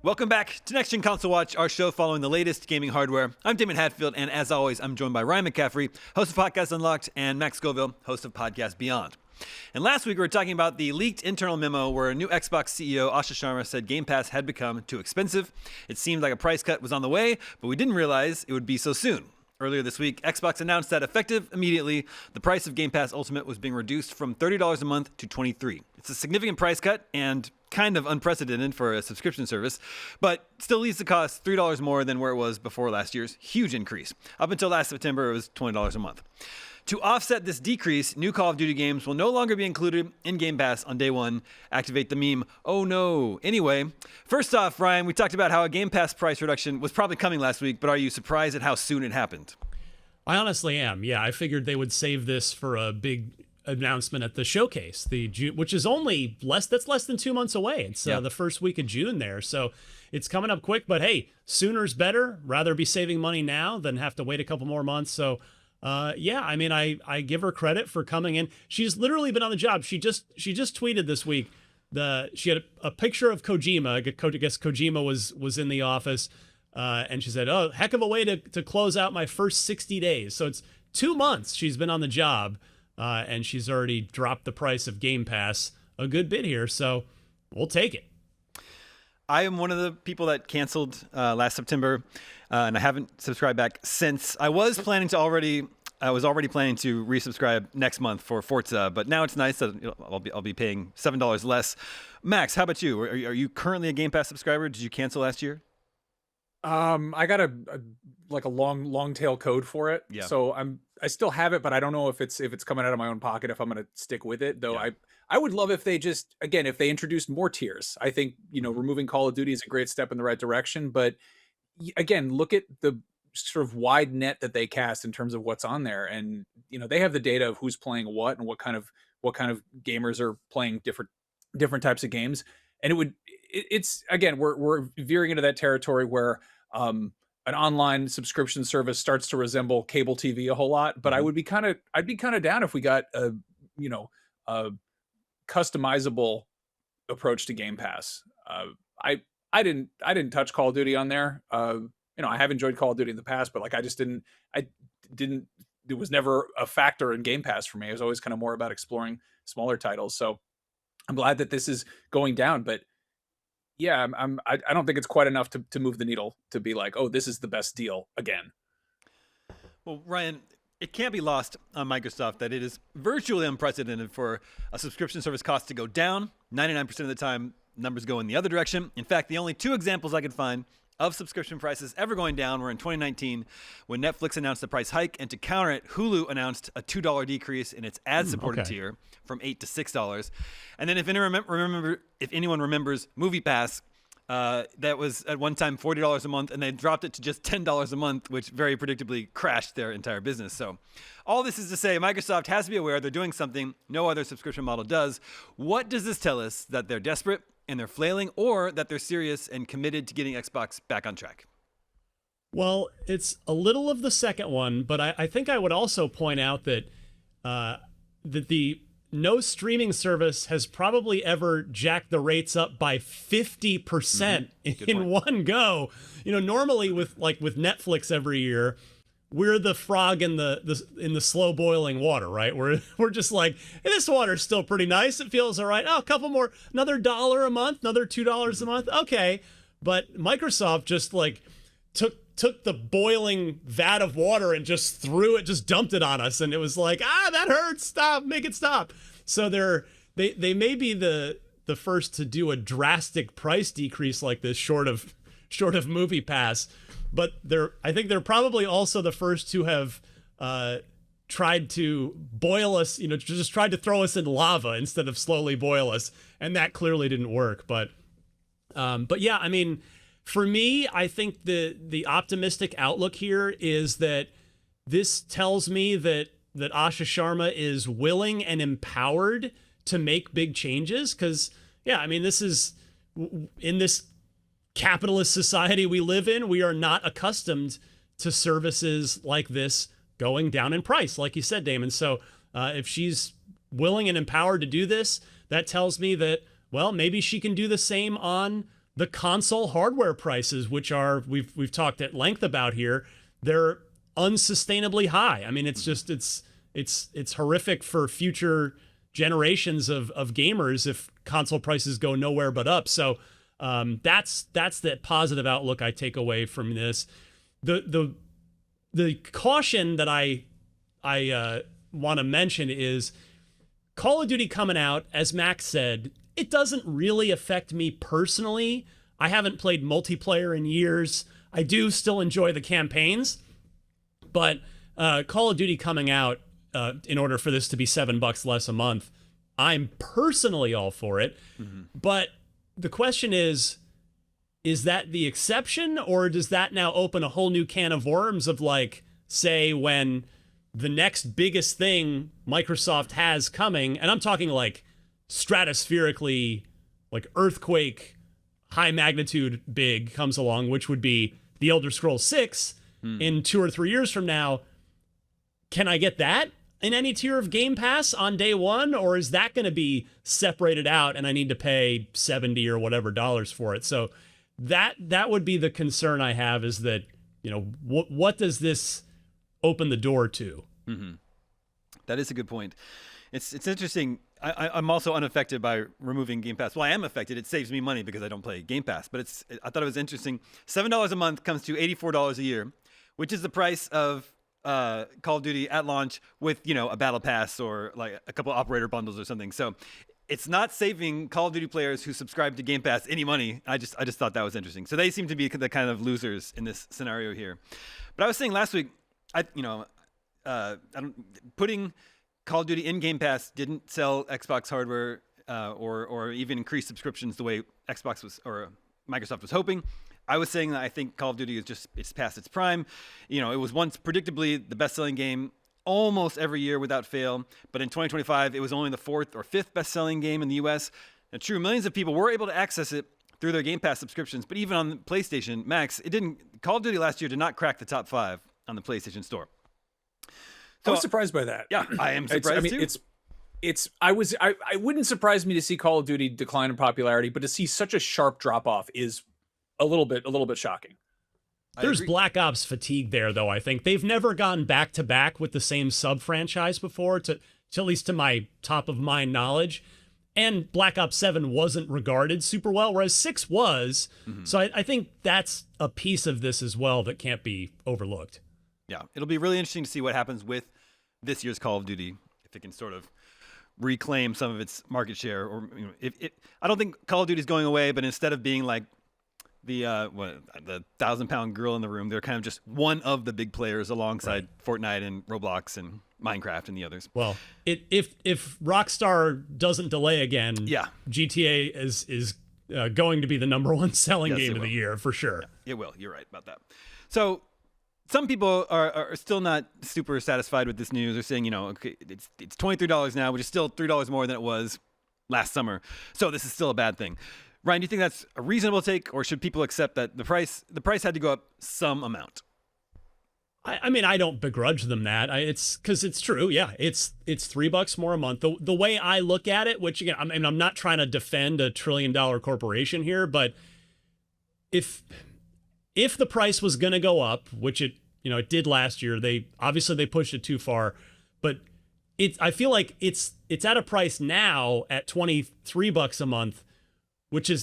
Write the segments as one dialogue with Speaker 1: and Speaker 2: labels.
Speaker 1: Welcome back to Next Gen Console Watch, our show following the latest gaming hardware. I'm Damon Hatfield, and as always, I'm joined by Ryan McCaffrey, host of Podcast Unlocked, and Max Scoville, host of Podcast Beyond. And last week, we were talking about the leaked internal memo where new Xbox CEO Asha Sharma said Game Pass had become too expensive. It seemed like a price cut was on the way, but we didn't realize it would be so soon. Earlier this week, Xbox announced that effective immediately, the price of Game Pass Ultimate was being reduced from $30 a month to $23. It's a significant price cut and kind of unprecedented for a subscription service, but still leaves the cost $3 more than where it was before last year's huge increase. Up until last September, it was $20 a month. To offset this decrease, new Call of Duty games will no longer be included in Game Pass on day one. Activate the meme, oh no. Anyway, first off, Ryan, we talked about how a Game Pass price reduction was probably coming last week, but are you surprised at how soon it happened?
Speaker 2: I honestly am. Yeah, I figured they would save this for a big announcement at the showcase, which is only less than 2 months away. It's the first week of June there. So it's coming up quick, but hey, sooner's better. Rather be saving money now than have to wait a couple more months. So yeah, I mean, I give her credit for coming in. She's literally been on the job. She just tweeted this week. She had a picture of Kojima. I guess Kojima was in the office, and she said, "Oh, heck of a way to close out my first 60 days." So it's 2 months she's been on the job, and she's already dropped the price of Game Pass a good bit here. So we'll take it.
Speaker 1: I am one of the people that canceled last September, and I haven't subscribed back since. I was already planning to resubscribe next month for Forza, but now it's nice that I'll be paying $7 less. Max, how about you? Are you currently a Game Pass subscriber? Did you cancel last year?
Speaker 3: I got a long tail code for it.
Speaker 1: Yeah.
Speaker 3: So I still have it, but I don't know if it's coming out of my own pocket, if I'm going to stick with it, though. Yeah. I would love if they if they introduced more tiers. I think, removing Call of Duty is a great step in the right direction, but again, look at the sort of wide net that they cast in terms of what's on there. And, they have the data of who's playing what and what kind of gamers are playing different types of games. And it's again, we're veering into that territory where, an online subscription service starts to resemble cable TV a whole lot, but I'd be kind of down if we got a customizable approach to Game Pass. I didn't touch Call of Duty on there. I have enjoyed Call of Duty in the past, but it was never a factor in Game Pass for me. It was always kind of more about exploring smaller titles. So I'm glad that this is going down, but yeah, I don't think it's quite enough to move the needle to be like, oh, this is the best deal again.
Speaker 1: Well, Ryan, it can't be lost on Microsoft that it is virtually unprecedented for a subscription service cost to go down. 99% of the time, numbers go in the other direction. In fact, the only two examples I could find of subscription prices ever going down were in 2019 when Netflix announced the price hike, and to counter it, Hulu announced a $2 decrease in its ad-supported tier from $8 to $6. And then if anyone remembers MoviePass, that was at one time $40 a month, and they dropped it to just $10 a month, which very predictably crashed their entire business. So all this is to say, Microsoft has to be aware they're doing something no other subscription model does. What does this tell us? That they're desperate and they're flailing, or that they're serious and committed to getting Xbox back on track?
Speaker 2: Well, it's a little of the second one, but I think I would also point out that the no streaming service has probably ever jacked the rates up by 50% in one go. Normally with Netflix every year, we're the frog in the slow boiling water, right? We're just like, hey, this water's still pretty nice. It feels all right. Oh, a couple more, another $1 a month, another $2 a month. Okay. But Microsoft just took the boiling vat of water and just dumped it on us. And it was like, that hurts. Stop, make it stop. So they may be the first to do a drastic price decrease like this short of MoviePass. But I think they're probably also the first to have tried to boil us, just tried to throw us in lava instead of slowly boil us, and that clearly didn't work. But yeah, I mean, for me, I think the optimistic outlook here is that this tells me that Asha Sharma is willing and empowered to make big changes. Because yeah, I mean, this is in this capitalist society we live in, we are not accustomed to services like this going down in price, like you said, Daemon. So if she's willing and empowered to do this, that tells me that, well, maybe she can do the same on the console hardware prices, which are we've talked at length about here, they're unsustainably high. I mean, it's just it's horrific for future generations of gamers if console prices go nowhere but up. So that's the positive outlook I take away from this. The caution that I want to mention is Call of Duty coming out, as Max said, it doesn't really affect me personally. I haven't played multiplayer in years. I do still enjoy the campaigns, but Call of Duty coming out, in order for this to be $7 less a month, I'm personally all for it. Mm-hmm. But the question is that the exception, or does that now open a whole new can of worms of, like, say, when the next biggest thing Microsoft has coming, and I'm talking like stratospherically, like earthquake, high magnitude big comes along, which would be The Elder Scrolls 6 in 2 or 3 years from now. Can I get that in any tier of Game Pass on day one, or is that going to be separated out and I need to pay $70 or whatever dollars for it? So that would be the concern I have, is that, you know, what does this open the door to?
Speaker 1: Mm-hmm. That is a good point. It's interesting. I'm also unaffected by removing Game Pass. Well, I am affected. It saves me money because I don't play Game Pass. But I thought it was interesting. $7 a month comes to $84 a year, which is the price of Call of Duty at launch with, you know, a battle pass or like a couple operator bundles or something. So it's not saving Call of Duty players who subscribe to Game Pass any money. I just thought that was interesting. So they seem to be the kind of losers in this scenario here. But I was saying last week, putting Call of Duty in Game Pass didn't sell Xbox hardware or even increase subscriptions the way Xbox was or Microsoft was hoping. I was saying that I think Call of Duty it's past its prime. You know, it was once predictably the best-selling game almost every year without fail, but in 2025 it was only the 4th or 5th best-selling game in the US. And true, millions of people were able to access it through their Game Pass subscriptions, but even on PlayStation, Max, Call of Duty last year did not crack the top 5 on the PlayStation Store.
Speaker 3: So, I was surprised by that.
Speaker 1: Yeah, I am surprised too.
Speaker 3: I wouldn't surprise me to see Call of Duty decline in popularity, but to see such a sharp drop off is a little bit shocking.
Speaker 2: There's Black Ops fatigue there, though. I think they've never gone back to back with the same sub franchise before, to at least to my top of mind knowledge. And Black Ops 7 wasn't regarded super well, whereas 6 was. Mm-hmm. So I think that's a piece of this as well that can't be overlooked.
Speaker 1: Yeah, it'll be really interesting to see what happens with this year's Call of Duty, if it can sort of reclaim some of its market share, or, you know, I don't think Call of Duty is going away, but instead of being like the 1,000-pound gorilla in the room, they're kind of just one of the big players alongside Fortnite and Roblox and Minecraft and the others.
Speaker 2: Well, if Rockstar doesn't delay again, GTA is going to be the number one selling game of the year for sure.
Speaker 1: Yeah, it will. You're right about that. So some people are still not super satisfied with this news. They're saying, you know, okay, it's $23 now, which is still $3 more than it was last summer. So this is still a bad thing. Ryan, do you think that's a reasonable take, or should people accept that the price had to go up some amount?
Speaker 2: I mean, I don't begrudge them that. It's because it's true. Yeah, it's $3 more a month. The way I look at it, which again, I mean, I'm not trying to defend a $1 trillion corporation here, but if the price was going to go up, which it did last year, they pushed it too far, but I feel like it's at a price now at $23 a month,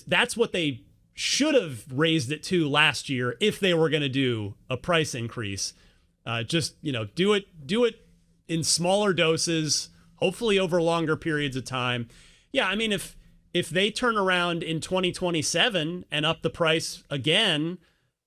Speaker 2: that's what they should have raised it to last year if they were going to do a price increase. Just, do it in smaller doses, hopefully over longer periods of time. Yeah, I mean, if they turn around in 2027 and up the price again,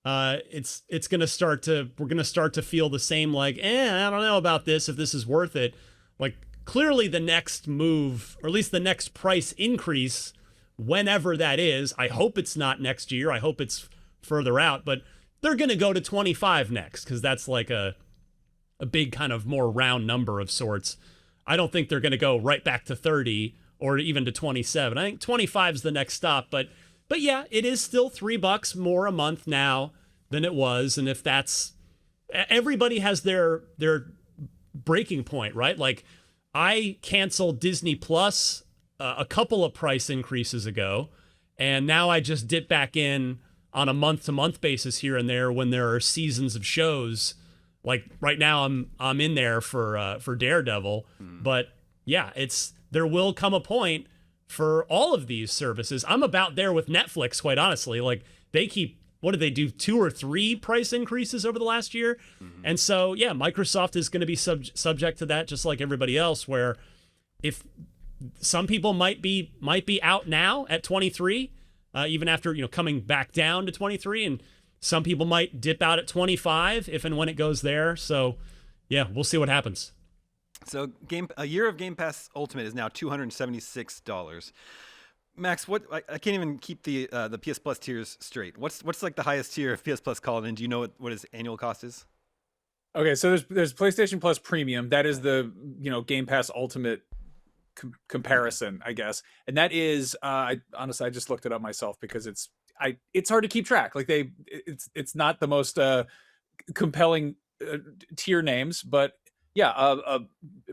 Speaker 2: we're going to start to feel the same, like, I don't know about this, if this is worth it. Like, clearly the next move, or at least the next price increase, whenever that is, I hope it's not next year, I hope it's further out, but they're going to go to 25 next, because that's like a big kind of more round number of sorts. I don't think they're going to go right back to 30 or even to 27. I think 25 is the next stop, but yeah, it is still $3 more a month now than it was. And if that's, everybody has their breaking point, right? Like, I canceled Disney Plus a couple of price increases ago, and now I just dip back in on a month-to-month basis here and there when there are seasons of shows. Like right now, I'm in there for Daredevil, but yeah, there will come a point for all of these services. I'm about there with Netflix, quite honestly. Like they keep, what did they do, 2 or 3 price increases over the last year? And so yeah, Microsoft is going to be subject to that, just like everybody else. Where if some people might be out now at 23, even after coming back down to 23, and some people might dip out at 25 if and when it goes there. So yeah, we'll see what happens.
Speaker 1: So a year of Game Pass Ultimate is now $276. Max, what I can't even keep the PS Plus tiers straight. What's like the highest tier of PS Plus called, and do you know what his annual cost is?
Speaker 3: Okay, so there's PlayStation Plus Premium. That is the Game Pass Ultimate comparison, I guess, and that is I honestly I just looked it up myself because it's hard to keep track. Like it's not the most compelling tier names, but yeah,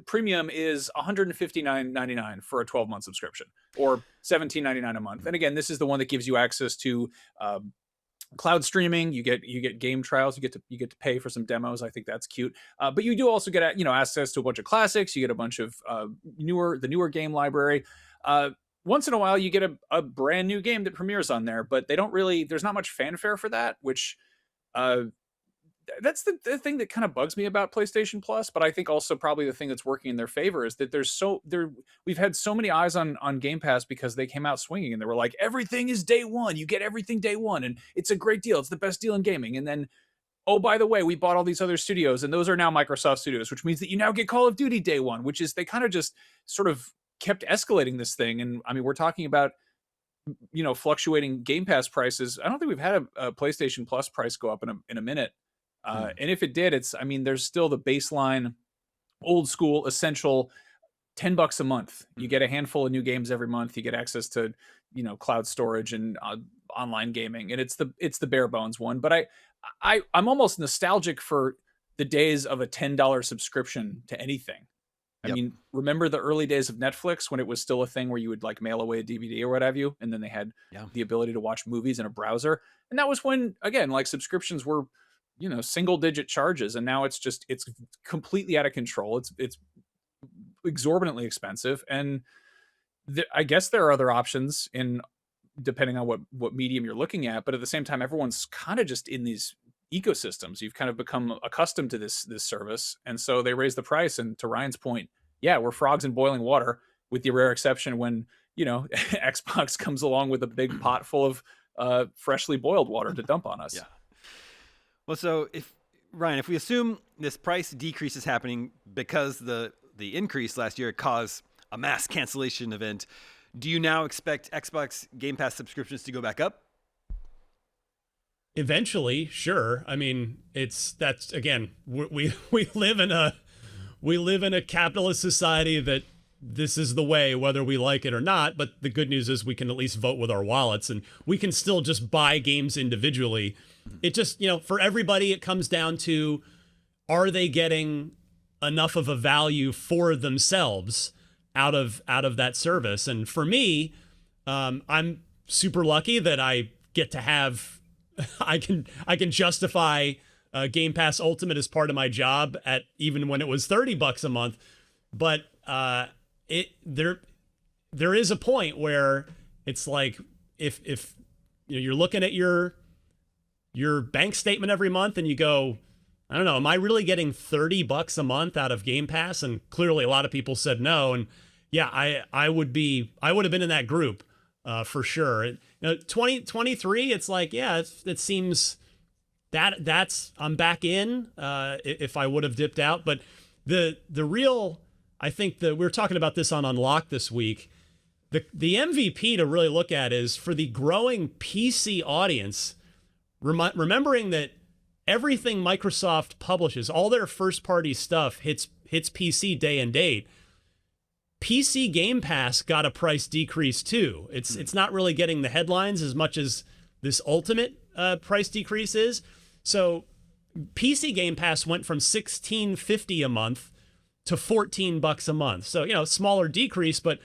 Speaker 3: premium is $159.99 for a 12-month subscription, or $17.99 a month. And again, this is the one that gives you access to cloud streaming. You get game trials. You get to pay for some demos. I think that's cute. But you do also get access to a bunch of classics. You get a bunch of the newer game library. Once in a while, you get a brand new game that premieres on there, but they don't really. There's not much fanfare for that, which. That's the thing that kind of bugs me about PlayStation Plus, but I think also probably the thing that's working in their favor is that we've had so many eyes on Game Pass because they came out swinging and they were like, everything is day one. You get everything day one, and it's a great deal. It's the best deal in gaming. And then, oh, by the way, we bought all these other studios, and those are now Microsoft studios, which means that you now get Call of Duty day one, which is they kind of just sort of kept escalating this thing. And I mean, we're talking about fluctuating Game Pass prices. I don't think we've had a PlayStation Plus price go up in a minute. And if it did, there's still the baseline, old school, essential $10 a month. You get a handful of new games every month. You get access to, cloud storage and online gaming, and it's the bare bones one. But I'm almost nostalgic for the days of a $10 subscription to anything. I mean, remember the early days of Netflix when it was still a thing where you would like mail away a DVD or what have you, and then they had the ability to watch movies in a browser, and that was when again like subscriptions were single digit charges, and now it's completely out of control. It's exorbitantly expensive, and I guess there are other options in depending on what medium you're looking at, but at the same time everyone's kind of just in these ecosystems. You've kind of become accustomed to this service, and so they raise the price. And to Ryan's point, yeah, we're frogs in boiling water, with the rare exception when Xbox comes along with a big pot full of freshly boiled water to dump on us.
Speaker 1: Well, so if we assume this price decrease is happening because the increase last year caused a mass cancellation event, do you now expect Xbox Game Pass subscriptions to go back up?
Speaker 2: Eventually, sure. I mean, that's again, we live in a capitalist society that this is the way, whether we like it or not. But the good news is we can at least vote with our wallets, and we can still just buy games individually. It just, for everybody, it comes down to, are they getting enough of a value for themselves out of that service? And for me, I'm super lucky that I get to have, I can justify Game Pass Ultimate as part of my job at even when it was $30 a month. But there is a point where it's like if you're looking at your bank statement every month and you go, I don't know, am I really getting $30 a month out of Game Pass? And clearly a lot of people said no. And yeah, I would have been in that group for sure. 2023, it's like, yeah, it seems that's I'm back in if I would have dipped out. But the real, I think that we were talking about this on Unlocked this week. The MVP to really look at is for the growing PC audience, remembering that everything Microsoft publishes, all their first-party stuff hits PC day and date. PC Game Pass got a price decrease too. It's not really getting the headlines as much as this Ultimate price decrease is. So PC Game Pass went from $16.50 a month to $14 a month. So, smaller decrease, but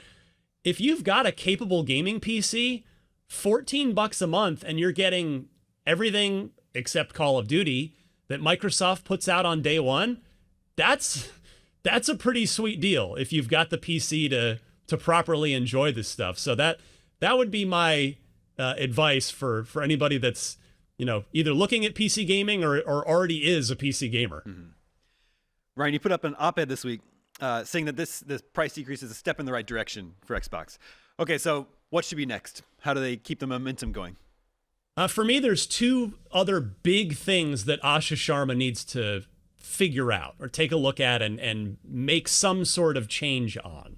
Speaker 2: if you've got a capable gaming PC, $14 a month and you're getting everything except Call of Duty that Microsoft puts out on day one. That's a pretty sweet deal if you've got the PC to properly enjoy this stuff. So that would be my advice for anybody that's, either looking at PC gaming or already is a PC gamer.
Speaker 1: Mm-hmm. Ryan, you put up an op-ed this week saying that this price decrease is a step in the right direction for Xbox. Okay, so what should be next? How do they keep the momentum going?
Speaker 2: For me, there's two other big things that Asha Sharma needs to figure out or take a look at and make some sort of change on.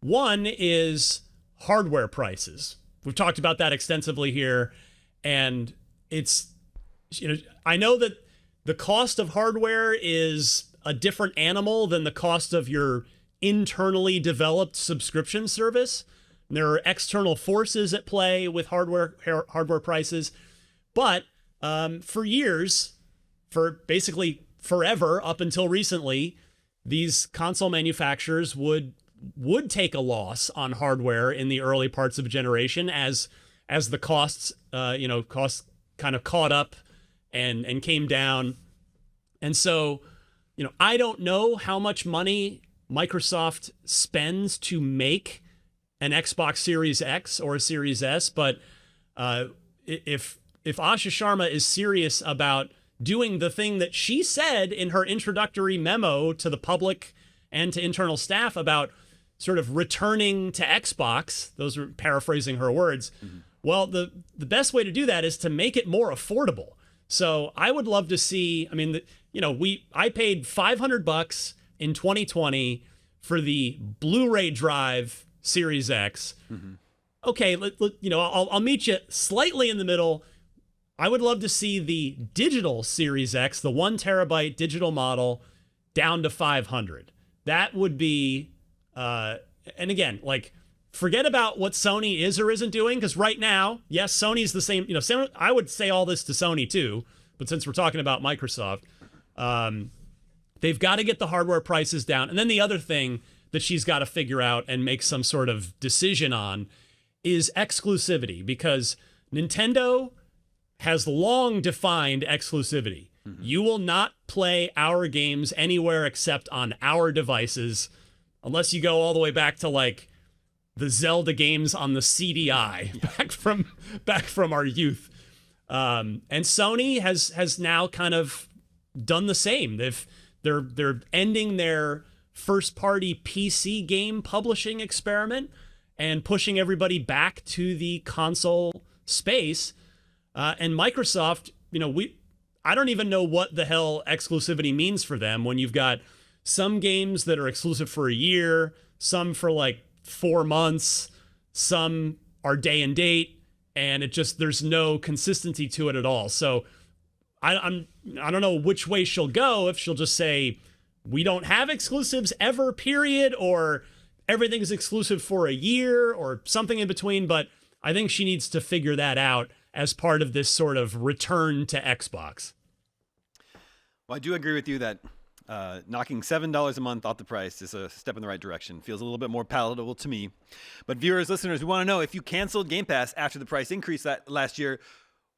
Speaker 2: One is hardware prices. We've talked about that extensively here, and it's, I know that the cost of hardware is a different animal than the cost of your internally developed subscription service. There are external forces at play with hardware prices, but for years, for basically forever up until recently, these console manufacturers would take a loss on hardware in the early parts of a generation as the costs kind of caught up and came down. And so, I don't know how much money Microsoft spends to make an Xbox Series X or a Series S, but if Asha Sharma is serious about doing the thing that she said in her introductory memo to the public and to internal staff about sort of returning to Xbox, those are paraphrasing her words, well, the best way to do that is to make it more affordable. So I would love to see, I paid $500 in 2020 for the Blu-ray drive Series X. Mm-hmm. Okay, I'll meet you slightly in the middle. I would love to see the digital Series X, the 1 terabyte digital model, down to $500. That would be, and again, forget about what Sony is or isn't doing, because right now, yes, Sony's the same. I would say all this to Sony too, but since we're talking about Microsoft, they've got to get the hardware prices down. And then the other thing that she's got to figure out and make some sort of decision on is exclusivity, because Nintendo has long defined exclusivity. Mm-hmm. You will not play our games anywhere except on our devices, unless you go all the way back to the Zelda games on the CDI, back from our youth. And Sony has now kind of done the same. They're ending their first-party PC game publishing experiment and pushing everybody back to the console space. And Microsoft, I don't even know what the hell exclusivity means for them when you've got some games that are exclusive for a year, some for 4 months, some are day and date, and there's no consistency to it at all. So I don't know which way she'll go, if she'll just say, we don't have exclusives ever, period, or everything's exclusive for a year or something in between. But I think she needs to figure that out as part of this sort of return to Xbox.
Speaker 1: Well, I do agree with you that knocking $7 a month off the price is a step in the right direction. Feels a little bit more palatable to me. But viewers, listeners, we want to know, if you canceled Game Pass after the price increase last year,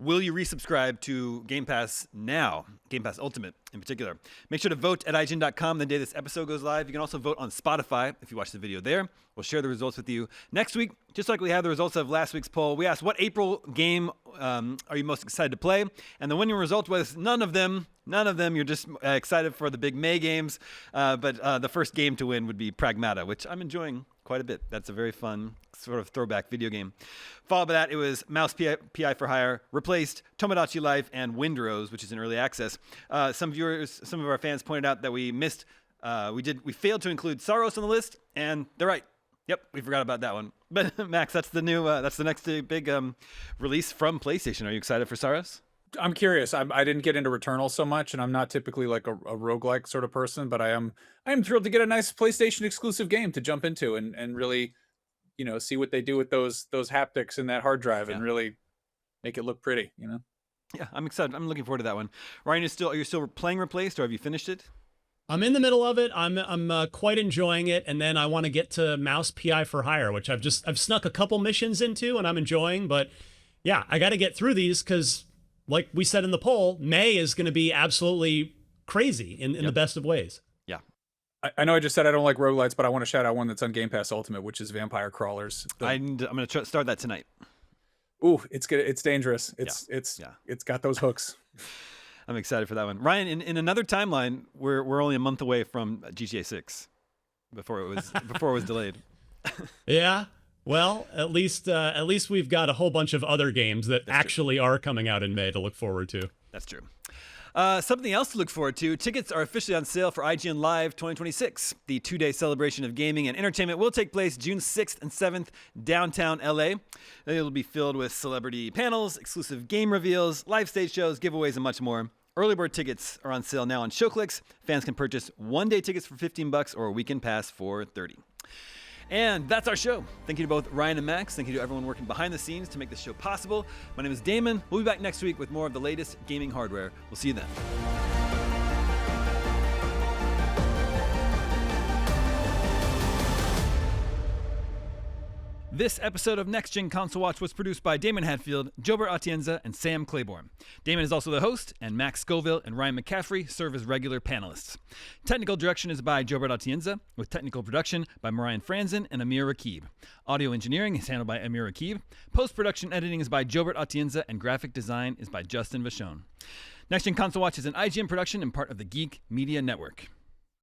Speaker 1: will you resubscribe to Game Pass now? Game Pass Ultimate in particular. Make sure to vote at IGN.com the day this episode goes live. You can also vote on Spotify if you watch the video there. We'll share the results with you next week. Just like we have the results of last week's poll, we asked, what April game are you most excited to play? And the winning result was none of them. None of them. You're just excited for the big May games. But the first game to win would be Pragmata, which I'm enjoying quite a bit. That's a very fun sort of throwback video game. Followed by that, it was Mouse PI for Hire, replaced Tomodachi Life and Windrose, which is in early access. Some of our fans pointed out that we missed, we failed to include Saros on the list, and they're right. Yep, we forgot about that one. But Max, that's the next big release from PlayStation. Are you excited for Saros?
Speaker 3: I'm curious. I didn't get into Returnal so much, and I'm not typically a roguelike sort of person, but I am thrilled to get a nice PlayStation exclusive game to jump into and really, see what they do with those haptics in that hard drive and really make it look pretty,
Speaker 1: Yeah, I'm excited. I'm looking forward to that one. Ryan, are you still playing Replaced, or have you finished it?
Speaker 2: I'm in the middle of it. I'm quite enjoying it, and then I want to get to Mouse PI for Hire, which I've snuck a couple missions into, and I'm enjoying. But yeah, I got to get through these because, like we said in the poll, May is going to be absolutely crazy in the best of ways.
Speaker 1: Yeah,
Speaker 3: I know I just said I don't like roguelites, but I want to shout out one that's on Game Pass Ultimate, which is Vampire Crawlers.
Speaker 1: I'm going to start that tonight.
Speaker 3: Ooh, it's good. It's dangerous. It's got those hooks.
Speaker 1: I'm excited for that one. Ryan, in another timeline, we're only a month away from GTA 6 before it was delayed.
Speaker 2: Yeah. Well, at least we've got a whole bunch of other games that actually are coming out in May to look forward to.
Speaker 1: That's true. Something else to look forward to. Tickets are officially on sale for IGN Live 2026. The 2-day celebration of gaming and entertainment will take place June 6th and 7th, downtown LA. It'll be filled with celebrity panels, exclusive game reveals, live stage shows, giveaways, and much more. Early bird tickets are on sale now on ShowClicks. Fans can purchase one-day tickets for $15 or a weekend pass for $30. And that's our show. Thank you to both Ryan and Max. Thank you to everyone working behind the scenes to make this show possible. My name is Daemon. We'll be back next week with more of the latest gaming hardware. We'll see you then. This episode of Next Gen Console Watch was produced by Damon Hadfield, Jobert Atienza, and Sam Claiborne. Damon is also the host, and Max Scoville and Ryan McCaffrey serve as regular panelists. Technical direction is by Jobert Atienza, with technical production by Marian Franzen and Amir Rakib. Audio engineering is handled by Amir Rakib. Post-production editing is by Jobert Atienza, and graphic design is by Justin Vachon. Next Gen Console Watch is an IGN production and part of the Geek Media Network.